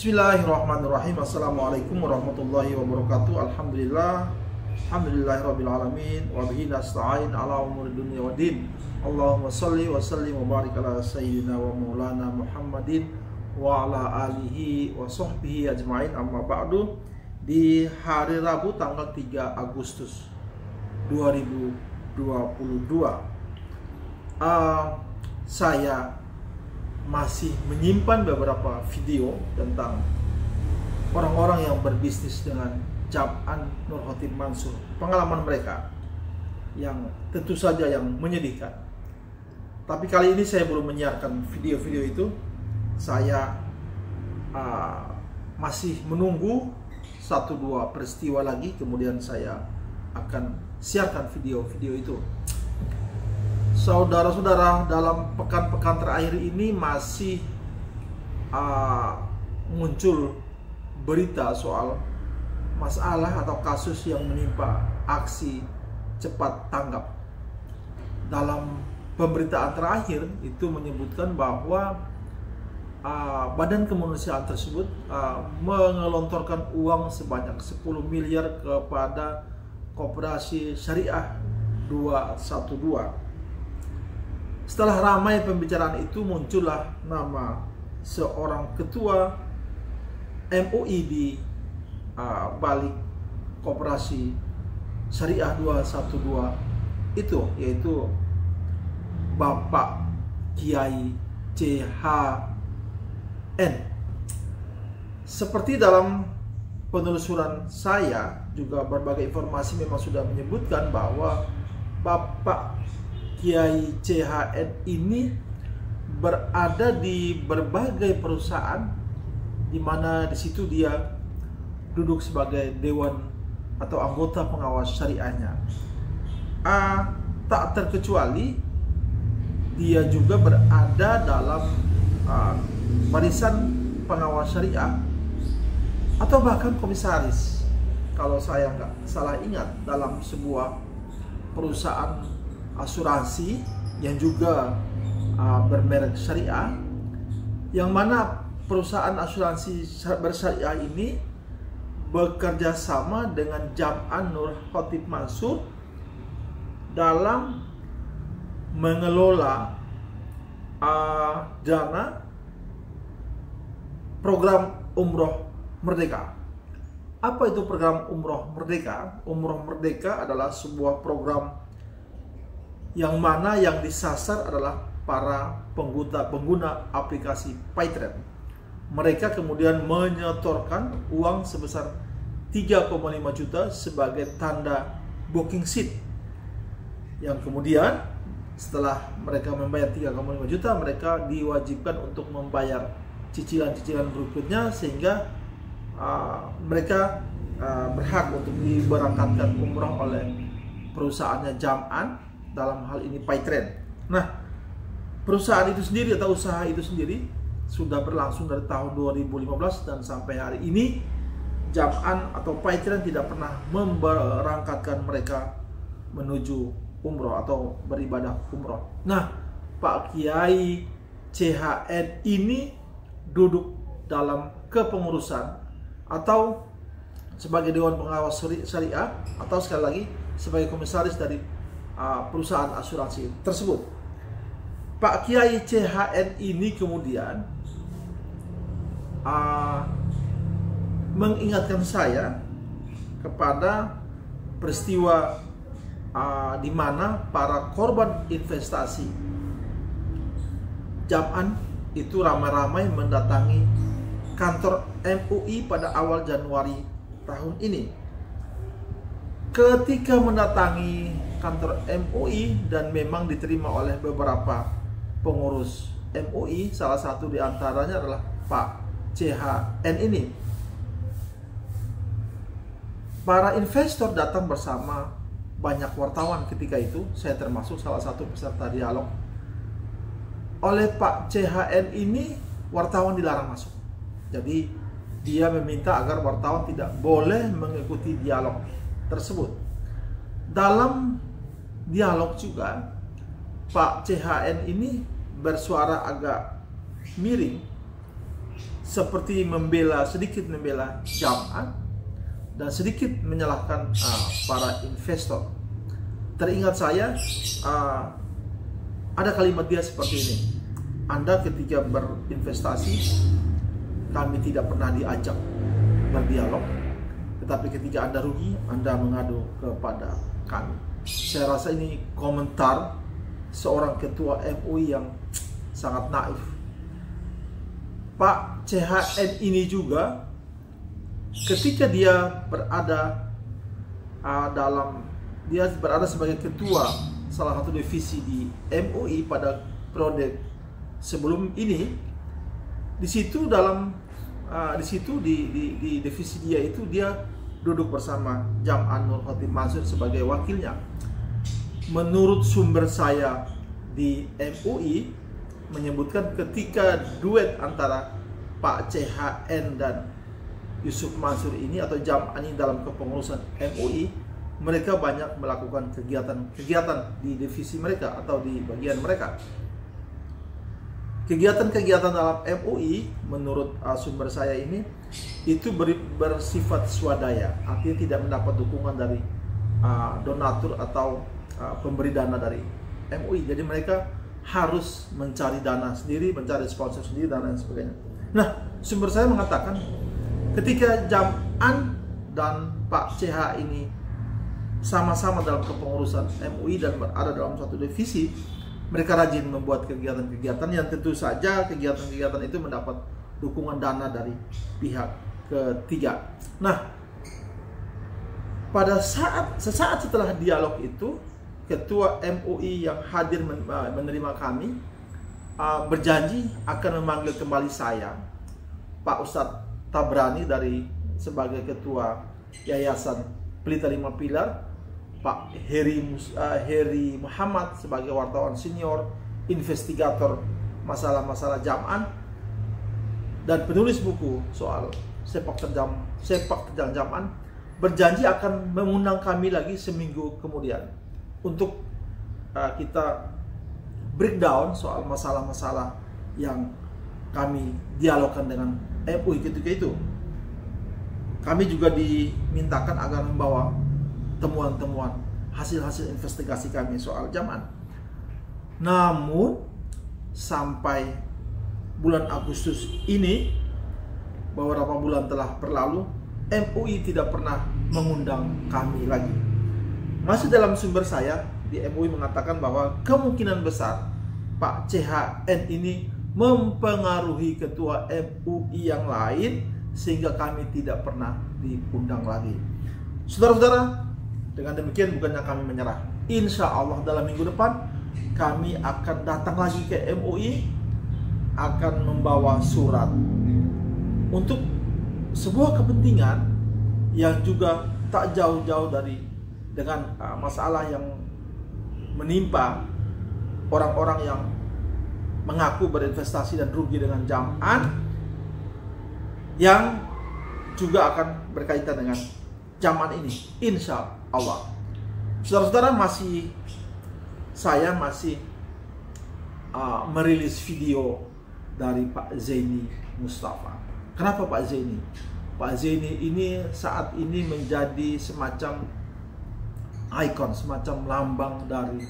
Bismillahirrahmanirrahim. Assalamualaikum warahmatullahi wabarakatuh. Alhamdulillahirabbil alamin wa bihi nasta'in ala umuri dunya waddin. Allahumma shalli wa sallim wa barik ala sayyidina wa maulana Muhammadin wa ala alihi wa sahbihi ajmain. Amma ba'du. Di hari Rabu tanggal 3 Agustus 2022, saya masih menyimpan beberapa video tentang orang-orang yang berbisnis dengan Jam'an Nur Khatib Mansur, pengalaman mereka yang tentu saja yang menyedihkan. Tapi kali ini saya belum menyiarkan video-video itu. Saya masih menunggu 1-2 peristiwa lagi, kemudian saya akan siarkan video-video itu. Saudara-saudara, dalam pekan-pekan terakhir ini masih muncul berita soal masalah atau kasus yang menimpa aksi cepat tanggap. Dalam pemberitaan terakhir itu menyebutkan bahwa badan kemanusiaan tersebut mengelontorkan uang sebanyak 10 miliar kepada Koperasi Syariah 212. Setelah ramai pembicaraan itu, muncullah nama seorang ketua MUI di balik Koperasi Syariah 212 itu, yaitu Bapak Kiai CHN. Seperti dalam penelusuran saya, juga berbagai informasi memang sudah menyebutkan bahwa Bapak Kiai CHN ini berada di berbagai perusahaan, di mana di situ dia duduk sebagai dewan atau anggota pengawas syariahnya. Tak terkecuali dia juga berada dalam barisan pengawas syariah atau bahkan komisaris, kalau saya nggak salah ingat, dalam sebuah perusahaan asuransi yang juga bermerek syariah, yang mana perusahaan asuransi bersyariah ini bekerja sama dengan Jam'an Nur Khatib Mansur dalam mengelola dana program Umroh Merdeka. Apa itu program Umroh Merdeka? Umroh Merdeka adalah sebuah program yang mana yang disasar adalah para pengguna aplikasi PayTrade. Mereka kemudian menyetorkan uang sebesar 3,5 juta sebagai tanda booking seat, yang kemudian setelah mereka membayar 3,5 juta, mereka diwajibkan untuk membayar cicilan-cicilan berikutnya, sehingga mereka berhak untuk diberangkatkan umroh oleh perusahaannya Jam'an, dalam hal ini PayTrade. Nah, perusahaan itu sendiri atau usaha itu sendiri sudah berlangsung dari tahun 2015 dan sampai hari ini Jam'an atau PayTrade tidak pernah memberangkatkan mereka menuju umroh atau beribadah umroh. Nah, Pak Kiai CHN ini duduk dalam kepengurusan atau sebagai dewan pengawas syariah, atau sekali lagi sebagai komisaris dari perusahaan asuransi tersebut. Pak Kiai CHN ini kemudian mengingatkan saya kepada peristiwa di mana para korban investasi Jam'an itu ramai-ramai mendatangi kantor MUI pada awal Januari tahun ini. Ketika mendatangi kantor MUI dan memang diterima oleh beberapa pengurus MUI, salah satu di antaranya adalah Pak CHN ini. Para investor datang bersama banyak wartawan ketika itu, saya termasuk salah satu peserta dialog. Oleh Pak CHN ini, wartawan dilarang masuk. Jadi dia meminta agar wartawan tidak boleh mengikuti dialog tersebut. Dalam dialog juga, Pak CHN ini bersuara agak miring seperti sedikit membela Jam'an dan sedikit menyalahkan para investor. Teringat saya ada kalimat dia seperti ini, Anda ketika berinvestasi kami tidak pernah diajak berdialog, tetapi ketika Anda rugi Anda mengadu kepada kami. Saya rasa ini komentar seorang ketua MUI yang sangat naif. Pak CHN ini juga ketika dia berada sebagai ketua salah satu divisi di MUI pada periode sebelum ini, di divisi dia itu dia duduk bersama Jam'an Nur Khatib Mansur sebagai wakilnya. Menurut sumber saya di MUI menyebutkan ketika duet antara Pak CHN dan Yusuf Mansur ini atau Jam'an ini dalam kepengurusan MUI, mereka banyak melakukan kegiatan di divisi mereka atau di bagian mereka. Kegiatan-kegiatan dalam MUI menurut sumber saya ini itu bersifat swadaya, artinya tidak mendapat dukungan dari donatur atau pemberi dana dari MUI. Jadi mereka harus mencari dana sendiri, mencari sponsor sendiri dan lain sebagainya. Nah, sumber saya mengatakan ketika Jam'an dan Pak CH ini sama-sama dalam kepengurusan MUI dan berada dalam suatu divisi, mereka rajin membuat kegiatan-kegiatan yang tentu saja kegiatan-kegiatan itu mendapat dukungan dana dari pihak ketiga. Nah, sesaat setelah dialog itu, ketua MUI yang hadir menerima kami berjanji akan memanggil kembali saya, Pak Ustadz Tabrani sebagai ketua Yayasan Pelita 5 Pilar, Pak Heri Muhammad sebagai wartawan senior, investigator masalah-masalah Jam'an, dan penulis buku soal sepak terjang Jam'an, berjanji akan mengundang kami lagi seminggu kemudian untuk kita breakdown soal masalah-masalah yang kami dialogkan dengan MUI ketika itu. Kami juga dimintakan agar membawa temuan-temuan hasil-hasil investigasi kami soal Jam'an. Namun sampai bulan Agustus ini, beberapa bulan telah berlalu, MUI tidak pernah mengundang kami lagi. Masih dalam sumber saya di MUI mengatakan bahwa kemungkinan besar Pak CHN ini mempengaruhi ketua MUI yang lain sehingga kami tidak pernah diundang lagi. Saudara-saudara, dengan demikian bukannya kami menyerah. Insya Allah dalam minggu depan kami akan datang lagi ke MUI, akan membawa surat untuk sebuah kepentingan yang juga tak jauh-jauh dengan masalah yang menimpa orang-orang yang mengaku berinvestasi dan rugi dengan Jam'an, yang juga akan berkaitan dengan Jam'an ini, insya Allah. Saudara-saudara, saya masih merilis video dari Pak Zaini Mustafa. Kenapa Pak Zaini? Pak Zaini ini saat ini menjadi semacam ikon, semacam lambang dari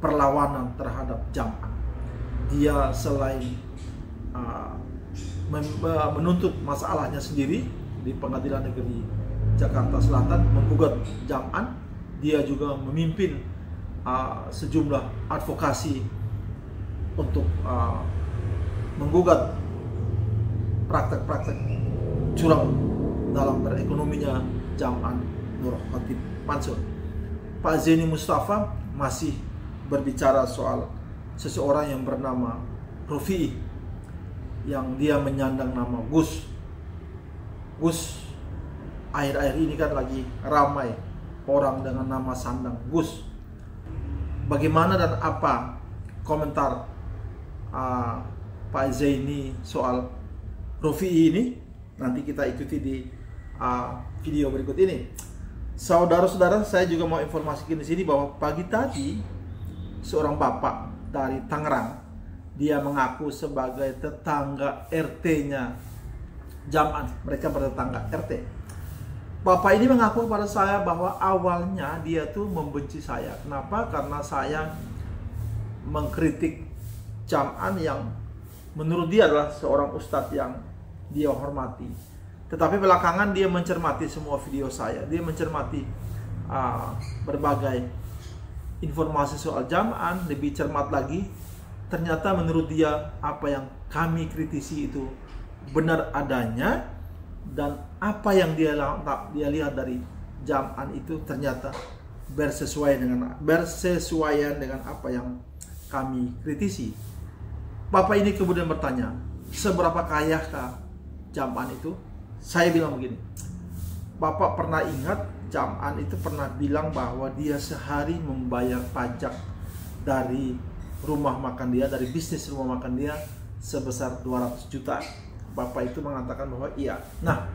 perlawanan terhadap Jam'an. Dia selain menuntut masalahnya sendiri di Pengadilan Negeri Jakarta Selatan, menggugat Jam'an, dia juga memimpin sejumlah advokasi untuk menggugat praktek-praktek curang dalam berekonominya Jam'an Nur Khatib Mansur. Pak Zaini Mustafa masih berbicara soal seseorang yang bernama Rofi'i, yang dia menyandang nama Gus. Akhir-akhir ini kan lagi ramai orang dengan nama sandang Gus. Bagaimana dan apa komentar Pak Zaini soal Rofi'i ini? Nanti kita ikuti di video berikut ini. Saudara-saudara, saya juga mau informasikan di sini bahwa pagi tadi seorang bapak dari Tangerang, dia mengaku sebagai tetangga RT-nya Jam'an, mereka bertetangga RT. Bapak ini mengaku kepada saya bahwa awalnya dia tuh membenci saya. Kenapa? Karena saya mengkritik Jam'an yang menurut dia adalah seorang ustadz yang dia hormati. Tetapi belakangan dia mencermati semua video saya. Dia mencermati berbagai informasi soal Jam'an, lebih cermat lagi. Ternyata menurut dia apa yang kami kritisi itu benar adanya, dan apa yang dia lihat dari Jam'an itu ternyata bersesuaian dengan apa yang kami kritisi. Bapak ini kemudian bertanya, seberapa kayakah Jam'an itu? Saya bilang begini, Bapak pernah ingat Jam'an itu pernah bilang bahwa dia sehari membayar pajak dari rumah makan dia, dari bisnis rumah makan dia sebesar 200 juta. Bapak itu mengatakan bahwa iya. Nah,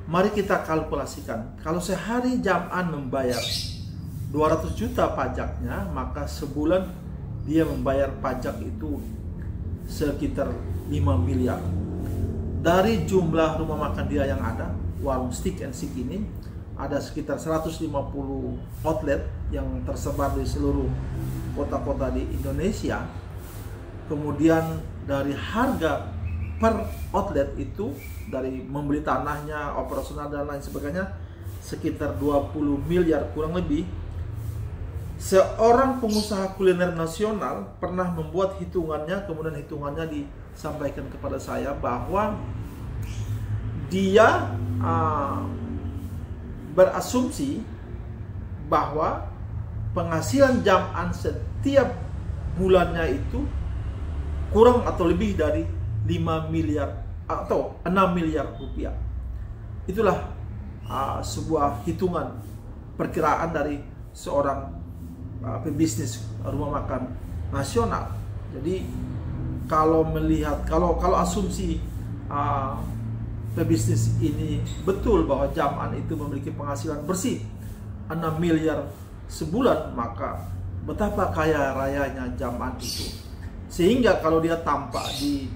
mari kita kalkulasikan. Kalau sehari Jam'an membayar 200 juta pajaknya, maka sebulan dia membayar pajak itu sekitar 5 miliar. Dari jumlah rumah makan dia yang ada, warung Steak and Shake ini, ada sekitar 150 outlet yang tersebar di seluruh kota-kota di Indonesia. Kemudian dari harga per outlet itu, dari membeli tanahnya, operasional dan lain sebagainya, sekitar 20 miliar kurang lebih. Seorang pengusaha kuliner nasional pernah membuat hitungannya, kemudian hitungannya disampaikan kepada saya bahwa dia berasumsi bahwa penghasilan Jam'an setiap bulannya itu kurang atau lebih dari 5 miliar atau 6 miliar rupiah. Itulah sebuah hitungan perkiraan dari seorang pebisnis rumah makan nasional. Jadi kalau melihat, kalau asumsi pebisnis ini betul bahwa Jam'an itu memiliki penghasilan bersih 6 miliar sebulan, maka betapa kaya rayanya Jam'an itu. Sehingga kalau dia tampak di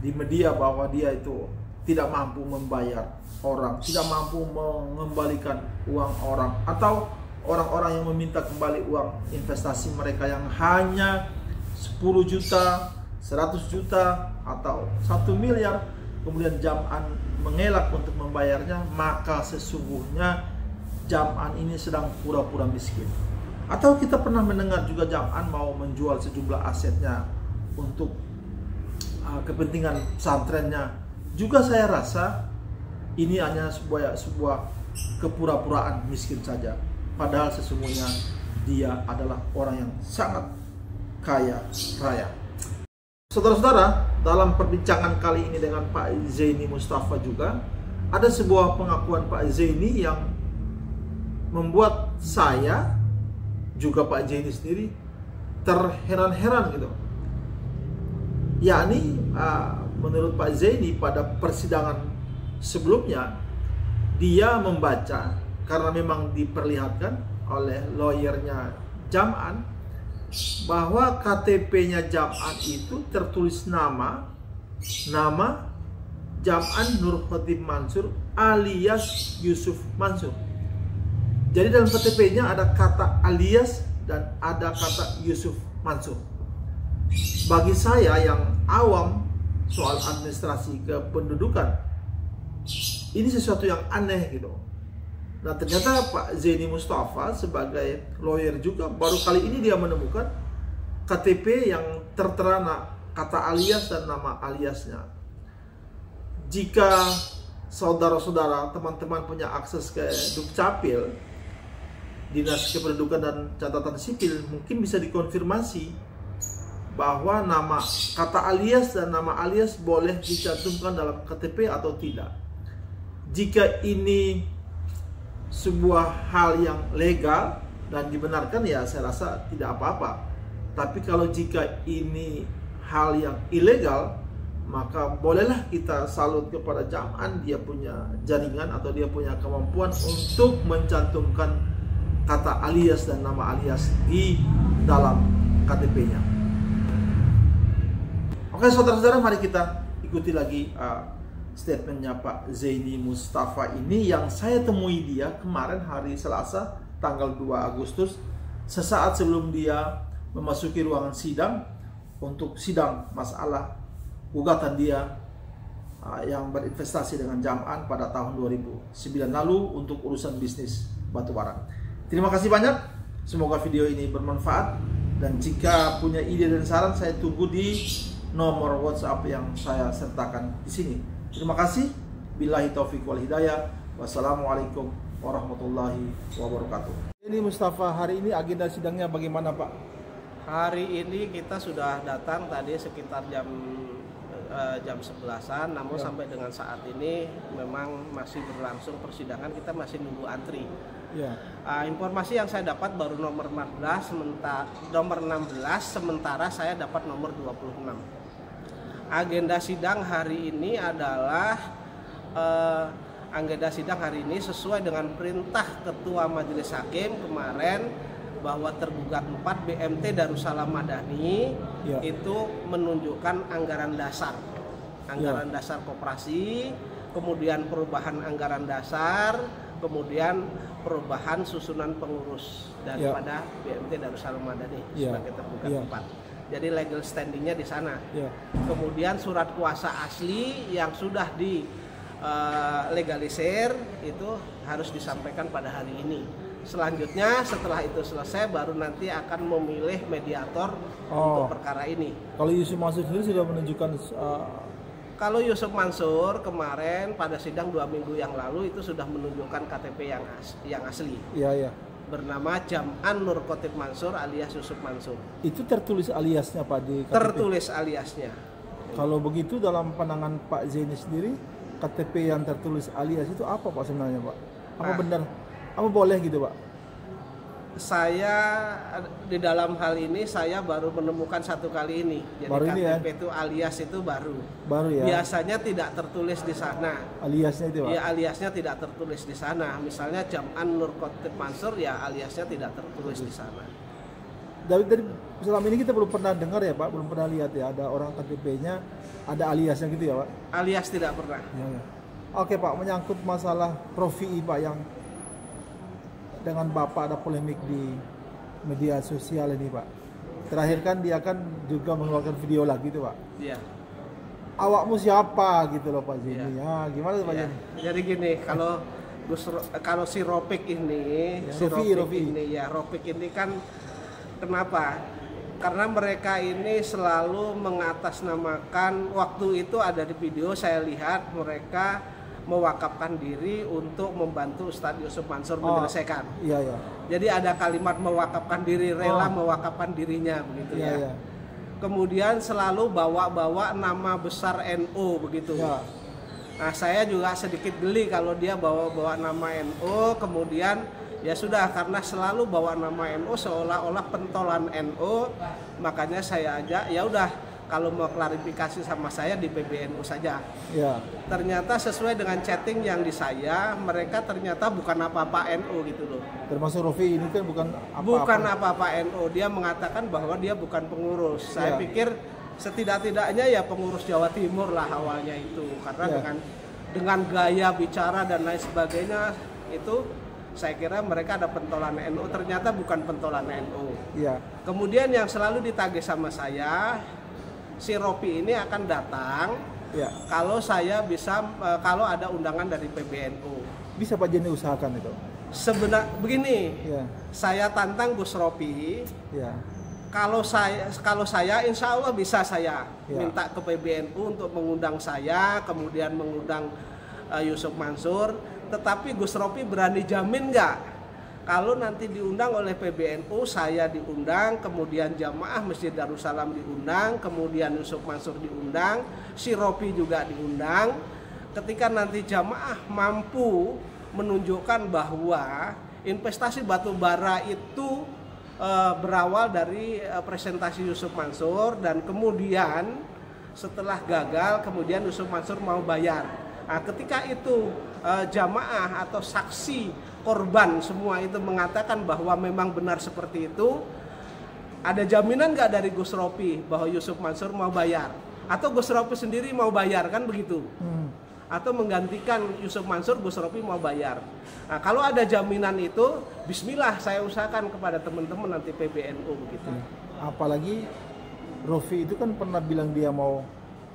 media bahwa dia itu tidak mampu membayar orang, tidak mampu mengembalikan uang orang, atau orang-orang yang meminta kembali uang investasi mereka yang hanya 10 juta, 100 juta, atau 1 miliar, kemudian Jam'an mengelak untuk membayarnya, maka sesungguhnya Jam'an ini sedang pura-pura miskin. Atau kita pernah mendengar juga Jam'an mau menjual sejumlah asetnya untuk kepentingan pesantrennya. Juga saya rasa ini hanya sebuah kepura-puraan miskin saja, padahal sesungguhnya dia adalah orang yang sangat kaya raya. Saudara-saudara, dalam perbincangan kali ini dengan Pak Zaini Mustafa juga ada sebuah pengakuan Pak Zaini yang membuat saya juga Pak Zaini sendiri terheran-heran gitu. Yakni menurut Pak Zaini pada persidangan sebelumnya, dia membaca, karena memang diperlihatkan oleh lawyernya Jam'an, bahwa KTP-nya Jam'an itu tertulis nama Jam'an Nur Khotib Mansur alias Yusuf Mansur. Jadi dalam KTP-nya ada kata alias dan ada kata Yusuf Mansur. Bagi saya yang awam soal administrasi kependudukan, ini sesuatu yang aneh gitu. Nah, ternyata Pak Zaini Mustafa sebagai lawyer juga baru kali ini dia menemukan KTP yang tertera kata alias dan nama aliasnya. Jika saudara-saudara, teman-teman punya akses ke Dukcapil, Dinas Kependudukan dan Catatan Sipil, mungkin bisa dikonfirmasi bahwa nama kata alias dan nama alias boleh dicantumkan dalam KTP atau tidak. Jika ini sebuah hal yang legal dan dibenarkan, ya saya rasa tidak apa-apa. Tapi kalau jika ini hal yang ilegal, maka bolehlah kita salut kepada Jam'an, dia punya jaringan atau dia punya kemampuan untuk mencantumkan kata alias dan nama alias di dalam KTP-nya. Oke saudara-saudara, mari kita ikuti lagi statementnya Pak Zaini Mustafa ini yang saya temui dia kemarin hari Selasa tanggal 2 Agustus sesaat sebelum dia memasuki ruangan sidang untuk sidang masalah gugatan dia yang berinvestasi dengan Jam'an pada tahun 2009 lalu untuk urusan bisnis batubara. Terima kasih banyak, semoga video ini bermanfaat, dan jika punya ide dan saran saya tunggu di nomor WhatsApp yang saya sertakan di sini. Terima kasih. Billahi taufiq wal hidayah. Wassalamualaikum warahmatullahi wabarakatuh. Ini Mustafa, hari ini agenda sidangnya bagaimana Pak? Hari ini kita sudah datang tadi sekitar jam 11-an, namun sampai dengan saat ini memang masih berlangsung persidangan, kita masih nunggu antri. Ya. Informasi yang saya dapat baru nomor 16, sementara saya dapat nomor 26. Agenda sidang hari ini adalah sesuai dengan perintah Ketua Majelis Hakim kemarin bahwa tergugat 4 BMT Darussalam Madani itu menunjukkan anggaran dasar koperasi, kemudian perubahan anggaran dasar, kemudian perubahan susunan pengurus daripada BMT Darussalam Madani sebagai tergugat 4. Jadi legal standingnya di sana. Kemudian surat kuasa asli yang sudah dilegalisir itu harus disampaikan pada hari ini. Selanjutnya setelah itu selesai baru nanti akan memilih mediator untuk perkara ini. Kalau Yusuf Mansur sendiri sudah menunjukkan kalau Yusuf Mansur kemarin pada sidang 2 minggu yang lalu itu sudah menunjukkan KTP yang asli. Iya. Bernama Jam'an Nur Khotib Mansur alias Yusuf Mansur. Itu tertulis aliasnya Pak di KTP? Tertulis aliasnya. Kalau begitu dalam pandangan Pak Zaini sendiri, KTP yang tertulis alias itu apa Pak sebenarnya Pak? Apa benar? Apa boleh gitu Pak? Saya di dalam hal ini saya baru menemukan satu kali ini. Jadi baru KTP itu alias itu baru ya. Biasanya tidak tertulis di sana. Aliasnya itu Pak? Ya aliasnya tidak tertulis di sana. Misalnya Jam'an Nur Khotib Mansur ya aliasnya tidak tertulis di sana. Dari selama ini kita belum pernah dengar ya Pak, belum pernah lihat ya ada orang KTP-nya ada aliasnya gitu ya Pak? Alias tidak pernah. Ya. Oke Pak, menyangkut masalah Rofi'i Pak yang dengan Bapak ada polemik di media sosial ini Pak. Terakhir kan dia kan juga mengeluarkan video lagi itu Pak. Iya. Awakmu siapa gitu loh Pak Zaini. Ya, gimana Pak Zaini? Jadi gini, kalau si Ropik ini, Ropik ini kan kenapa? Karena mereka ini selalu mengatasnamakan, waktu itu ada di video saya lihat mereka mewakafkan diri untuk membantu Ustadz Yusuf Mansur menyelesaikan. Iya. Jadi ada kalimat mewakafkan diri, rela mewakafkan dirinya begitu ya. Kemudian selalu bawa-bawa nama besar NU begitu. Nah, saya juga sedikit geli kalau dia bawa-bawa nama NU, kemudian ya sudah karena selalu bawa nama NU seolah-olah pentolan NU, makanya saya ajak ya udah kalau mau klarifikasi sama saya di PBNU saja. Ya. Ternyata sesuai dengan chatting yang di saya, mereka ternyata bukan apa-apa NU gitu loh. Termasuk Rofi ini kan bukan apa-apa NU. Dia mengatakan bahwa dia bukan pengurus. Saya pikir setidak-tidaknya ya pengurus Jawa Timur lah awalnya itu. Karena dengan gaya bicara dan lain sebagainya itu saya kira mereka ada pentolan NU, ternyata bukan pentolan NU. Ya. Kemudian yang selalu ditagih sama saya, si Ropi ini akan datang kalau saya bisa, kalau ada undangan dari PBNU. Bisa Pak Zaini usahakan itu? Begini, saya tantang Gus Ropi. Kalau saya insya Allah bisa saya minta ke PBNU untuk mengundang saya, kemudian mengundang Yusuf Mansur. Tetapi Gus Ropi berani jamin nggak? Kalau nanti diundang oleh PBNU, saya diundang, kemudian jamaah Masjid Darussalam diundang, kemudian Yusuf Mansur diundang, si Ropi juga diundang. Ketika nanti jamaah mampu menunjukkan bahwa investasi batu bara itu berawal dari presentasi Yusuf Mansur, dan kemudian setelah gagal, kemudian Yusuf Mansur mau bayar. Nah, ketika itu jamaah atau saksi korban semua itu mengatakan bahwa memang benar seperti itu, ada jaminan nggak dari Gus Ropi bahwa Yusuf Mansur mau bayar? Atau Gus Ropi sendiri mau bayar, kan begitu? atau menggantikan Yusuf Mansur, Gus Ropi mau bayar. Nah, kalau ada jaminan itu, bismillah saya usahakan kepada teman-teman nanti PBNU begitu. Apalagi Rofi itu kan pernah bilang dia mau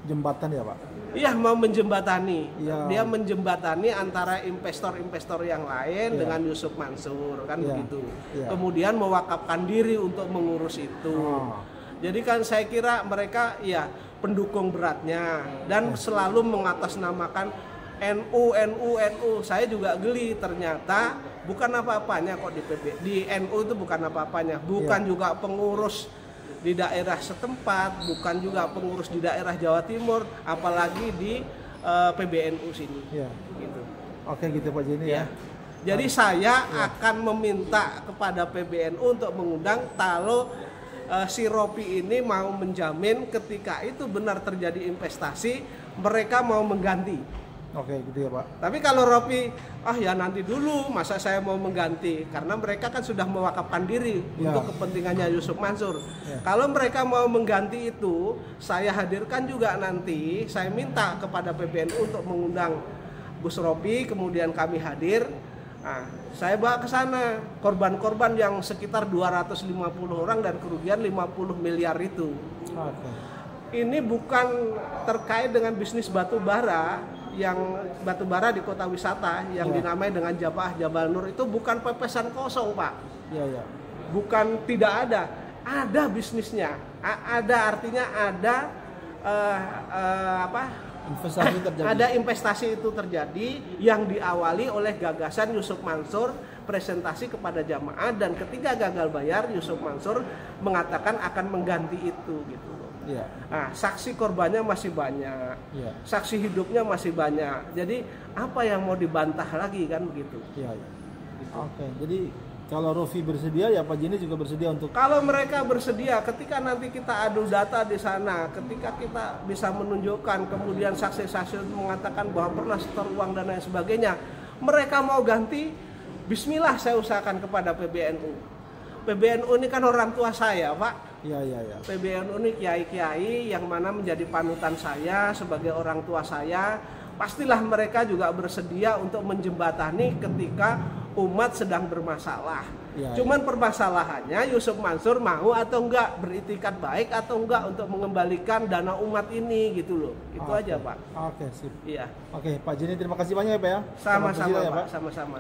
jembatan ya Pak? Iya, mau menjembatani. Ya. Dia menjembatani antara investor-investor yang lain dengan Yusuf Mansur kan begitu. Ya. Kemudian mewakafkan diri untuk mengurus itu. Jadi kan saya kira mereka ya pendukung beratnya dan selalu mengatasnamakan NU. Saya juga geli, ternyata bukan apa-apanya kok di NU itu bukan apa-apanya. Bukan juga pengurus di daerah setempat, bukan juga pengurus di daerah Jawa Timur, apalagi di PBNU sini. Gitu. Oke gitu Pak Jenny ya. Jadi saya akan meminta kepada PBNU untuk mengundang kalau si Ropi ini mau menjamin ketika itu benar terjadi investasi, mereka mau mengganti. Oke gitu ya Pak. Tapi kalau Ropi, ya nanti dulu, masa saya mau mengganti, karena mereka kan sudah mewakafkan diri untuk kepentingannya Yusuf Mansur. Kalau mereka mau mengganti itu, saya hadirkan juga nanti, saya minta kepada PBNU untuk mengundang Gus Ropi, kemudian kami hadir. Nah, saya bawa ke sana korban-korban yang sekitar 250 orang dan kerugian 50 miliar itu. Ini bukan terkait dengan bisnis batu bara, yang batu bara di kota wisata yang dinamai dengan Jabal Nur itu bukan pepesan kosong Pak. Bukan tidak ada bisnisnya, artinya ada investasi terjadi. Ada investasi itu terjadi yang diawali oleh gagasan Yusuf Mansur, presentasi kepada jamaah, dan ketika gagal bayar Yusuf Mansur mengatakan akan mengganti itu gitu. Nah, saksi korbannya masih banyak, saksi hidupnya masih banyak. Jadi apa yang mau dibantah lagi kan begitu? Gitu. Oke, jadi kalau Rofi bersedia ya Pak Jenny juga bersedia untuk. Kalau mereka bersedia, ketika nanti kita adu data di sana, ketika kita bisa menunjukkan, kemudian saksi-saksi mengatakan bahwa pernah setor uang dan lain sebagainya, mereka mau ganti, bismillah saya usahakan kepada PBNU. PBNU ini kan orang tua saya Pak. PBNU ini kiai-kiai yang mana menjadi panutan saya sebagai orang tua saya. Pastilah mereka juga bersedia untuk menjembatani ketika umat sedang bermasalah. Cuman permasalahannya Yusuf Mansur mau atau enggak, beritikat baik atau enggak untuk mengembalikan dana umat ini gitu loh. Itu aja Pak. Oke, sip. Iya. Oke, Pak Jenny terima kasih banyak ya Pak ya. Sama-sama Pak, sama-sama.